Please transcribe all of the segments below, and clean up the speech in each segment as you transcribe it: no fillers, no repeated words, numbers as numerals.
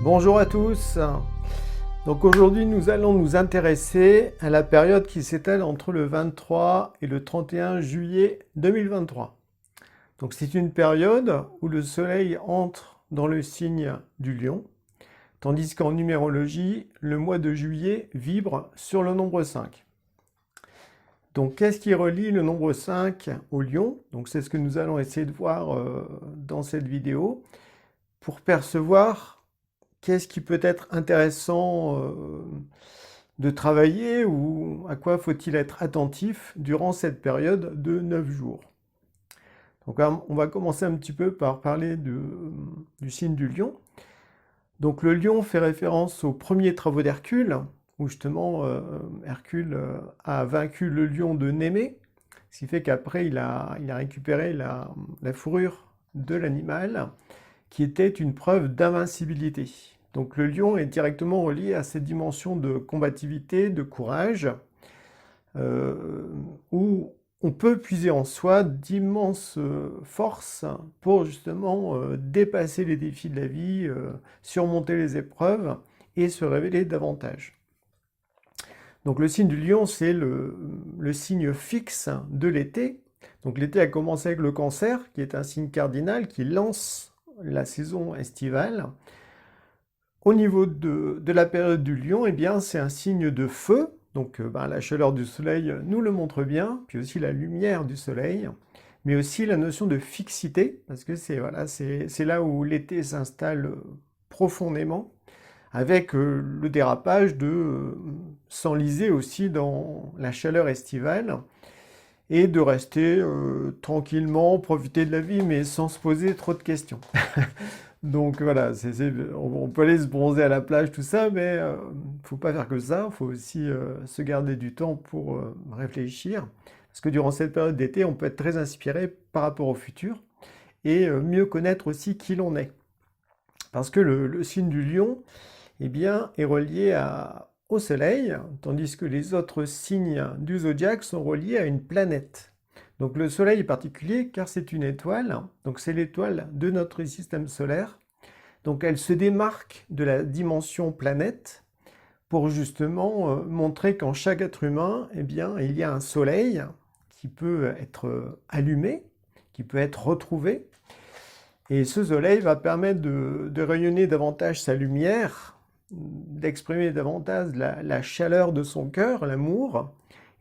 Bonjour à tous. Donc aujourd'hui nous allons nous intéresser à la période qui s'étale entre le 23 et le 31 juillet 2023. Donc c'est une période où le soleil entre dans le signe du Lion, tandis qu'en numérologie, le mois de juillet vibre sur le nombre 5. Donc qu'est-ce qui relie le nombre 5 au Lion? Donc c'est ce que nous allons essayer de voir dans cette vidéo pour percevoir qu'est-ce qui peut être intéressant de travailler ou à quoi faut-il être attentif durant cette période de 9 jours. Donc on va commencer un petit peu par parler du signe du Lion. Donc le Lion fait référence aux premiers travaux d'Hercule, où justement Hercule a vaincu le lion de Némée, ce qui fait qu'après il a récupéré la fourrure de l'animal, qui était une preuve d'invincibilité. Donc le lion est directement relié à cette dimension de combativité, de courage, où on peut puiser en soi d'immenses forces pour justement dépasser les défis de la vie, surmonter les épreuves et se révéler davantage. Donc le signe du lion, c'est le signe fixe de l'été. Donc l'été a commencé avec le Cancer, qui est un signe cardinal qui lance la saison estivale. Au niveau de la période du Lion, eh bien, c'est un signe de feu. Donc la chaleur du soleil nous le montre bien, puis aussi la lumière du soleil, mais aussi la notion de fixité, parce que c'est là où l'été s'installe profondément, avec le dérapage de s'enliser aussi dans la chaleur estivale, et de rester tranquillement, profiter de la vie, mais sans se poser trop de questions. Donc voilà, on peut aller se bronzer à la plage, tout ça, mais faut pas faire que ça, il faut aussi se garder du temps pour réfléchir. Parce que durant cette période d'été, on peut être très inspiré par rapport au futur et mieux connaître aussi qui l'on est. Parce que le signe du Lion, eh bien, est relié au Soleil, tandis que les autres signes du zodiaque sont reliés à une planète. Donc le Soleil est particulier car c'est une étoile, donc c'est l'étoile de notre système solaire. Donc elle se démarque de la dimension planète pour justement montrer qu'en chaque être humain, eh bien, il y a un Soleil qui peut être allumé, qui peut être retrouvé. Et ce Soleil va permettre de rayonner davantage sa lumière, d'exprimer davantage la chaleur de son cœur, l'amour,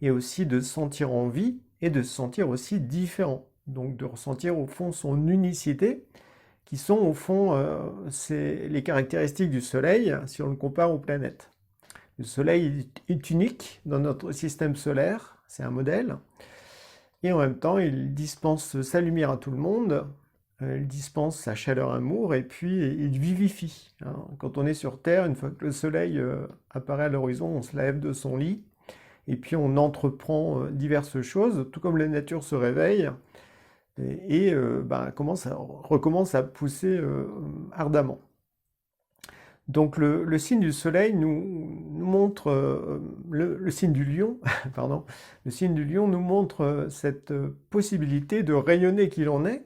et aussi de se sentir en vie et de se sentir aussi différent. Donc de ressentir au fond son unicité, qui sont au fond les caractéristiques du Soleil si on le compare aux planètes. Le Soleil est unique dans notre système solaire, c'est un modèle, et en même temps il dispense sa lumière à tout le monde, il dispense sa chaleur amour, et puis il vivifie. Quand on est sur Terre, une fois que le Soleil apparaît à l'horizon, on se lève de son lit, et puis on entreprend diverses choses, tout comme la nature se réveille, et recommence à pousser ardemment. Donc le signe du soleil nous montre, le signe du lion, pardon, le signe du lion nous montre cette possibilité de rayonner qui l'on est,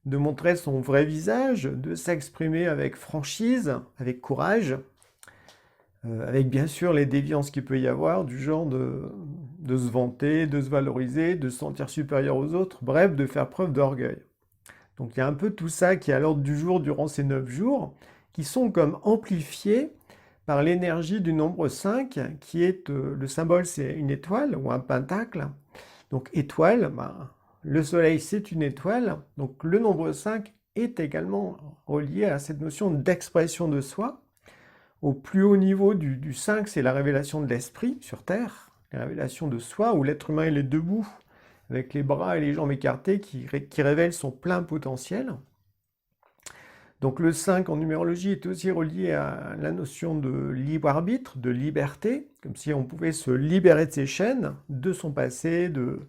de montrer son vrai visage, de s'exprimer avec franchise, avec courage, avec bien sûr les déviances qu'il peut y avoir, du genre de se vanter, de se valoriser, de se sentir supérieur aux autres, bref, de faire preuve d'orgueil. Donc il y a un peu tout ça qui est à l'ordre du jour durant ces 9 jours, qui sont comme amplifiés par l'énergie du nombre 5, qui est, le symbole c'est une étoile ou un pentacle. Donc étoile, le soleil c'est une étoile, donc le nombre 5 est également relié à cette notion d'expression de soi. Au plus haut niveau du 5, c'est la révélation de l'esprit sur Terre, la révélation de soi, où l'être humain il est debout, avec les bras et les jambes écartés, qui révèle son plein potentiel. Donc le 5 en numérologie est aussi relié à la notion de libre arbitre, de liberté, comme si on pouvait se libérer de ses chaînes, de son passé, de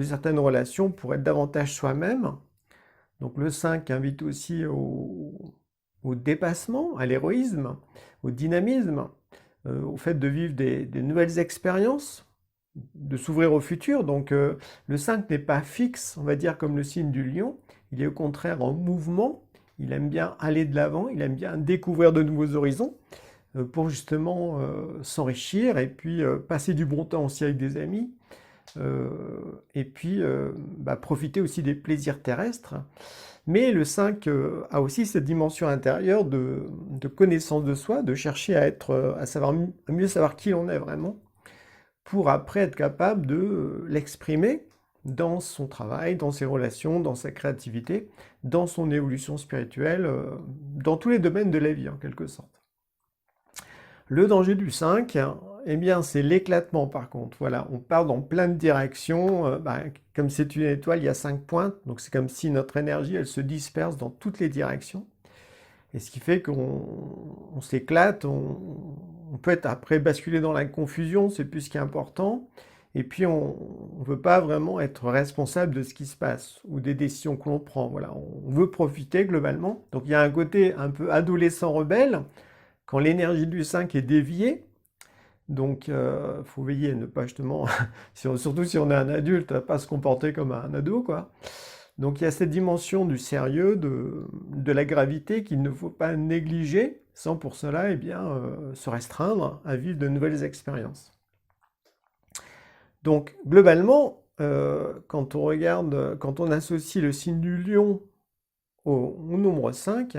certaines relations pour être davantage soi-même. Donc le 5 invite aussi au dépassement, à l'héroïsme, au dynamisme, au fait de vivre des nouvelles expériences, de s'ouvrir au futur. Donc le 5 n'est pas fixe, on va dire comme le signe du lion, il est au contraire en mouvement, il aime bien aller de l'avant, il aime bien découvrir de nouveaux horizons pour justement s'enrichir et puis passer du bon temps aussi avec des amis et puis profiter aussi des plaisirs terrestres. Mais le 5 a aussi cette dimension intérieure de connaissance de soi, de chercher à être, à mieux savoir qui l'on est vraiment, pour après être capable de l'exprimer dans son travail, dans ses relations, dans sa créativité, dans son évolution spirituelle, dans tous les domaines de la vie en quelque sorte. Le danger du 5, eh bien, c'est l'éclatement par contre. Voilà, on part dans plein de directions. Comme c'est une étoile, il y a 5 pointes, donc c'est comme si notre énergie, elle se disperse dans toutes les directions. Et ce qui fait qu'on s'éclate, on peut être après basculer dans la confusion, c'est plus ce qui est important. Et puis on ne veut pas vraiment être responsable de ce qui se passe ou des décisions que l'on prend. Voilà, on veut profiter globalement. Donc il y a un côté un peu adolescent rebelle quand l'énergie du 5 est déviée. Donc faut veiller à ne pas justement, surtout si on est un adulte, à pas se comporter comme un ado, quoi. Donc il y a cette dimension du sérieux, de la gravité qu'il ne faut pas négliger, sans pour cela se restreindre à vivre de nouvelles expériences. Donc globalement, quand on regarde, quand on associe le signe du lion au nombre 5,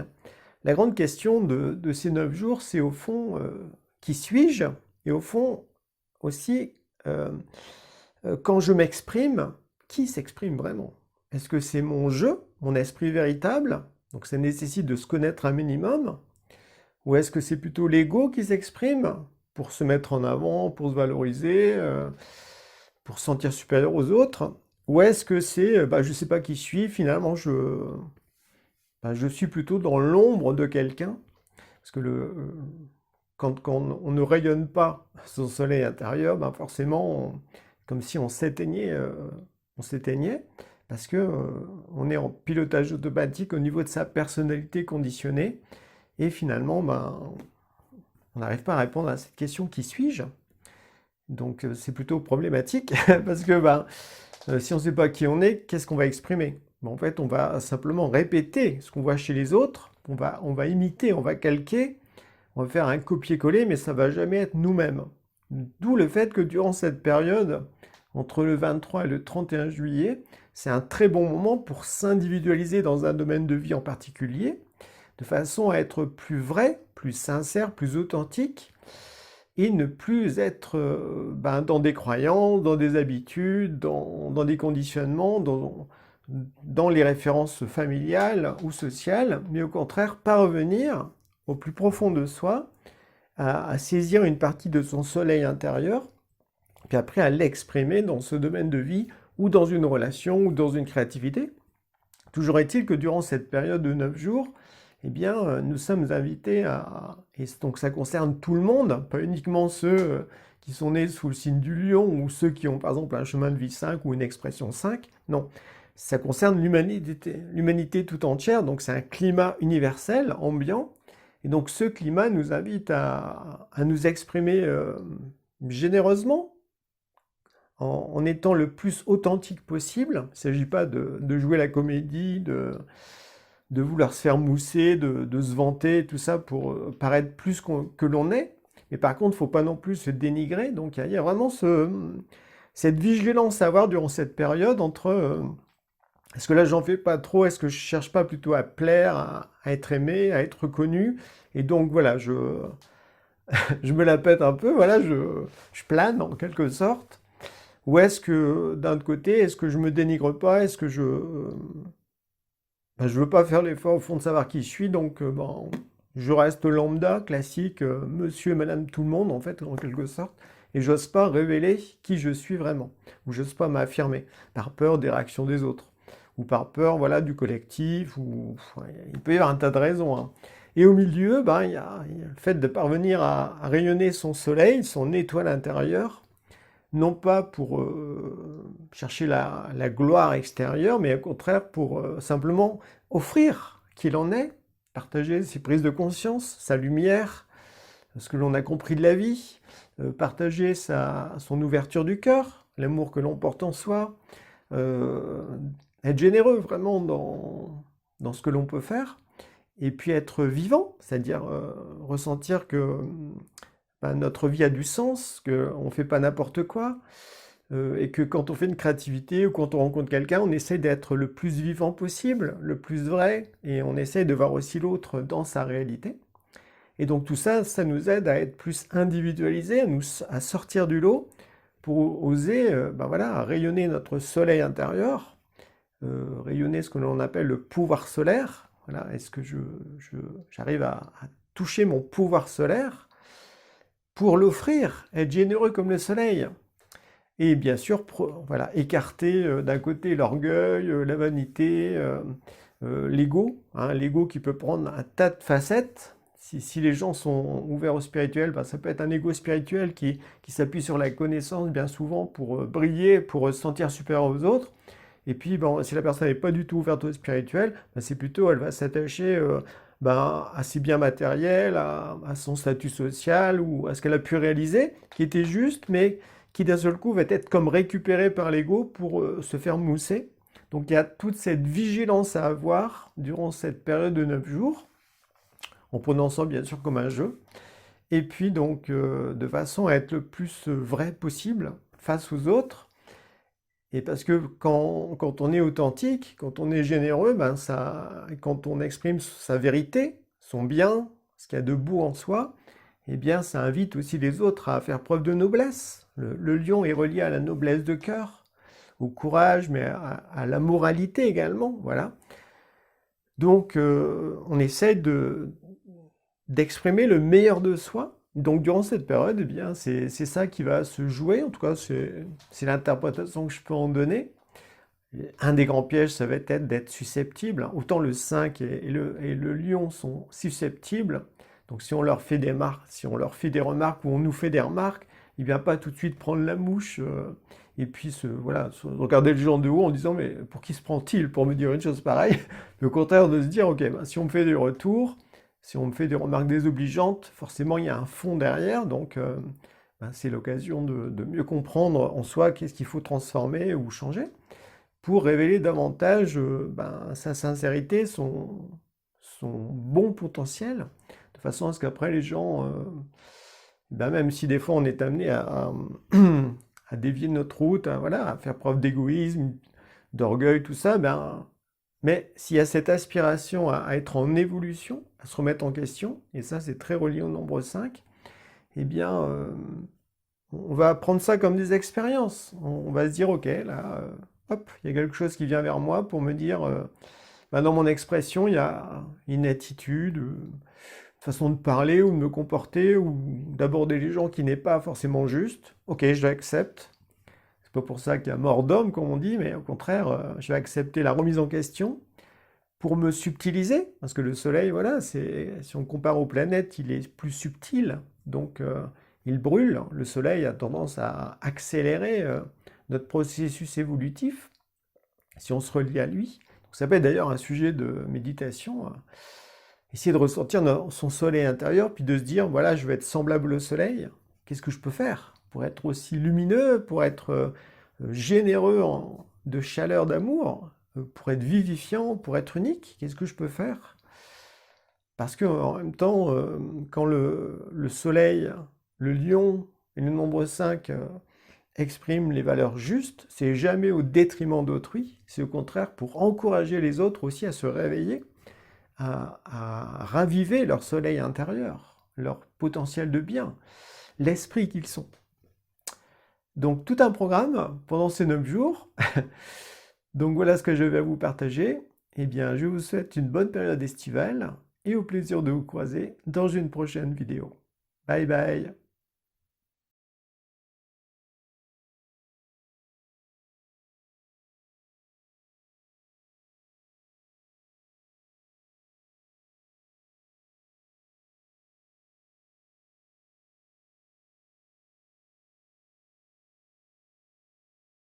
la grande question de ces 9 jours, c'est au fond, qui suis-je? Et au fond aussi, quand je m'exprime, qui s'exprime vraiment? Est-ce que c'est mon jeu, mon esprit véritable? Donc ça nécessite de se connaître un minimum. Ou est-ce que c'est plutôt l'ego qui s'exprime pour se mettre en avant, pour se valoriser, pour se sentir supérieur aux autres? Ou est-ce que c'est, je ne sais pas qui je suis, finalement je suis plutôt dans l'ombre de quelqu'un? Parce que quand on ne rayonne pas son soleil intérieur, forcément, comme si on s'éteignait, parce que on est en pilotage automatique au niveau de sa personnalité conditionnée, et finalement, on n'arrive pas à répondre à cette question qui suis-je? Donc c'est plutôt problématique, parce que si on ne sait pas qui on est, qu'est-ce qu'on va exprimer? En fait, on va simplement répéter ce qu'on voit chez les autres, on va imiter, on va calquer, on va faire un copier-coller, mais ça va jamais être nous-mêmes. D'où le fait que durant cette période, entre le 23 et le 31 juillet, c'est un très bon moment pour s'individualiser dans un domaine de vie en particulier, de façon à être plus vrai, plus sincère, plus authentique, et ne plus être dans des croyances, dans des habitudes, dans des conditionnements, dans les références familiales ou sociales, mais au contraire parvenir au plus profond de soi, à saisir une partie de son soleil intérieur, puis après à l'exprimer dans ce domaine de vie, ou dans une relation, ou dans une créativité. Toujours est-il que durant cette période de 9 jours, nous sommes invités et donc ça concerne tout le monde, pas uniquement ceux qui sont nés sous le signe du lion, ou ceux qui ont par exemple un chemin de vie 5 ou une expression 5, non. Ça concerne l'humanité tout entière, donc c'est un climat universel, ambiant, et donc ce climat nous invite à nous exprimer généreusement, en étant le plus authentique possible. Il ne s'agit pas de jouer la comédie, de vouloir se faire mousser, de se vanter, tout ça pour paraître plus que l'on est. Mais par contre, il ne faut pas non plus se dénigrer. Donc il y a vraiment cette vigilance à avoir durant cette période entre est-ce que là j'en fais pas trop, est-ce que je cherche pas plutôt à plaire, à être aimé, à être reconnu, et donc voilà, je me la pète un peu, voilà, je plane en quelque sorte. Ou est-ce que d'un autre côté, est-ce que je me dénigre pas, est-ce que je veux pas faire l'effort au fond de savoir qui je suis, donc je reste lambda, classique, monsieur et madame tout le monde en fait, en quelque sorte, et j'ose pas révéler qui je suis vraiment, ou j'ose pas m'affirmer, par peur des réactions des autres, ou par peur, voilà, du collectif, ou il peut y avoir un tas de raisons, hein. Et au milieu, il y a le fait de parvenir à rayonner son soleil, son étoile intérieure, non pas pour chercher la gloire extérieure, mais au contraire pour simplement offrir qui l'en est, partager ses prises de conscience, sa lumière, ce que l'on a compris de la vie, partager son ouverture du cœur, l'amour que l'on porte en soi, être généreux vraiment dans ce que l'on peut faire, et puis être vivant, c'est-à-dire ressentir que ben, notre vie a du sens, qu'on ne fait pas n'importe quoi, et que quand on fait une créativité ou quand on rencontre quelqu'un, on essaie d'être le plus vivant possible, le plus vrai, et on essaie de voir aussi l'autre dans sa réalité. Et donc tout ça, ça nous aide à être plus individualisés, à sortir du lot, pour oser ben voilà, à rayonner notre soleil intérieur, rayonner ce que l'on appelle le pouvoir solaire. Voilà, est-ce que j'arrive à toucher mon pouvoir solaire pour l'offrir, être généreux comme le soleil? Et bien sûr, voilà, écarter d'un côté l'orgueil, la vanité, l'ego, hein, l'ego qui peut prendre un tas de facettes. Si les gens sont ouverts au spirituel, ben, ça peut être un ego spirituel qui s'appuie sur la connaissance bien souvent pour briller, pour se sentir supérieur aux autres. Et puis, bon, si la personne n'est pas du tout ouverte au spirituel, ben, c'est plutôt, elle va s'attacher ben, à ses biens matériels, à son statut social ou à ce qu'elle a pu réaliser, qui était juste, mais qui d'un seul coup va être comme récupéré par l'ego pour se faire mousser. Donc il y a toute cette vigilance à avoir durant cette période de 9 jours, en prenant ça bien sûr comme un jeu, et puis donc de façon à être le plus vrai possible face aux autres. Et parce que quand on est authentique, quand on est généreux, ben ça, quand on exprime sa vérité, son bien, ce qu'il y a de beau en soi, eh bien ça invite aussi les autres à faire preuve de noblesse. Le lion est relié à la noblesse de cœur, au courage, mais à la moralité également, voilà. Donc on essaie d'exprimer le meilleur de soi. Donc durant cette période, eh bien c'est ça qui va se jouer, en tout cas c'est l'interprétation que je peux en donner. Un des grands pièges, ça va être d'être susceptible. Autant le 5 et le lion sont susceptibles. Donc si on leur fait des marques, si on leur fait des remarques ou on nous fait des remarques, il ne vient pas tout de suite prendre la mouche et puis voilà, regarder les gens de haut en disant mais pour qui se prend-il pour me dire une chose pareille? Mais au contraire de se dire ok, ben, si on me fait des retours, si on me fait des remarques désobligeantes, forcément il y a un fond derrière, donc ben, c'est l'occasion de mieux comprendre en soi qu'est-ce qu'il faut transformer ou changer pour révéler davantage ben, sa sincérité, son bon potentiel, de façon à ce qu'après les gens, ben, même si des fois on est amené à dévier de notre route, voilà, à faire preuve d'égoïsme, d'orgueil, tout ça, ben, mais s'il y a cette aspiration à être en évolution, à se remettre en question, et ça c'est très relié au nombre 5, eh bien on va prendre ça comme des expériences. On va se dire, ok, là, hop, il y a quelque chose qui vient vers moi pour me dire, bah, dans mon expression, il y a une attitude, une façon de parler ou de me comporter ou d'aborder les gens qui n'est pas forcément juste. Ok, je l'accepte. C'est pas pour ça qu'il y a mort d'homme, comme on dit, mais au contraire, je vais accepter la remise en question pour me subtiliser, parce que le soleil, voilà, si on compare aux planètes, il est plus subtil, donc il brûle. Le soleil a tendance à accélérer notre processus évolutif, si on se relie à lui. Donc ça peut être d'ailleurs un sujet de méditation, essayer de ressentir son soleil intérieur, puis de se dire, voilà, je vais être semblable au soleil, qu'est-ce que je peux faire pour être aussi lumineux, pour être généreux de chaleur, d'amour, pour être vivifiant, pour être unique, qu'est-ce que je peux faire? Parce que en même temps, quand le soleil, le lion et le nombre 5 expriment les valeurs justes, c'est jamais au détriment d'autrui, c'est au contraire pour encourager les autres aussi à se réveiller, à raviver leur soleil intérieur, leur potentiel de bien, l'esprit qu'ils sont. Donc tout un programme pendant ces 9 jours. Donc voilà ce que je vais vous partager. Eh bien, je vous souhaite une bonne période estivale et au plaisir de vous croiser dans une prochaine vidéo. Bye bye!